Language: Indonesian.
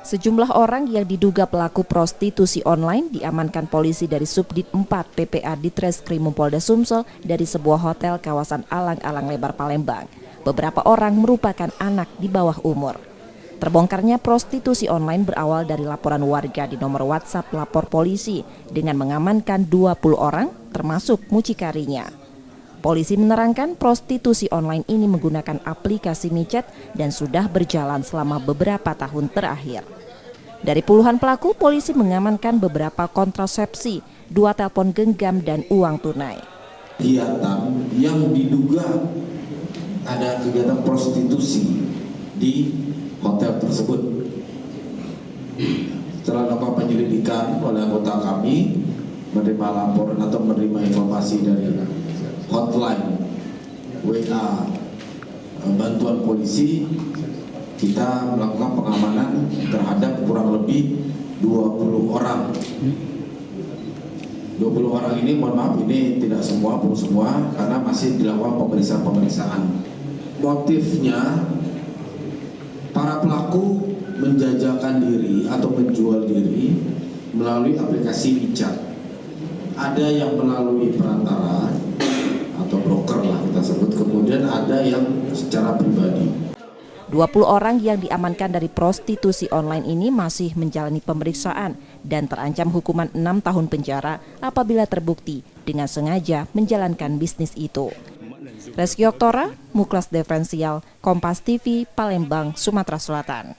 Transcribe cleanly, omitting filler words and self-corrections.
Sejumlah orang yang diduga pelaku prostitusi online diamankan polisi dari Subdit 4 PPA Ditreskrimum Polda Sumsel dari sebuah hotel kawasan Alang-Alang Lebar Palembang. Beberapa orang merupakan anak di bawah umur. Terbongkarnya prostitusi online berawal dari laporan warga di nomor WhatsApp lapor polisi dengan mengamankan 20 orang termasuk mucikarinya. Polisi menerangkan prostitusi online ini menggunakan aplikasi micet dan sudah berjalan selama beberapa tahun terakhir. Dari puluhan pelaku, polisi mengamankan beberapa kontrasepsi, 2 telepon genggam dan uang tunai. Kegiatan yang diduga ada kegiatan prostitusi di hotel tersebut. Setelah melakukan penyelidikan oleh anggota kami, menerima laporan atau menerima informasi dari hotline WA bantuan polisi, kita melakukan pengamanan terhadap kurang lebih 20 orang. 20 orang ini, mohon maaf, ini tidak semua, belum semua, karena masih dilakukan pemeriksaan. Motifnya, para pelaku menjajakan diri atau menjual diri melalui aplikasi WeChat. Ada yang melalui perantara atau broker lah kita sebut, kemudian ada yang secara pribadi. 20 orang yang diamankan dari prostitusi online ini masih menjalani pemeriksaan dan terancam hukuman 6 tahun penjara apabila terbukti dengan sengaja menjalankan bisnis itu. Reski Oktora, Muklas Diferensial, Kompas TV, Palembang, Sumatera Selatan.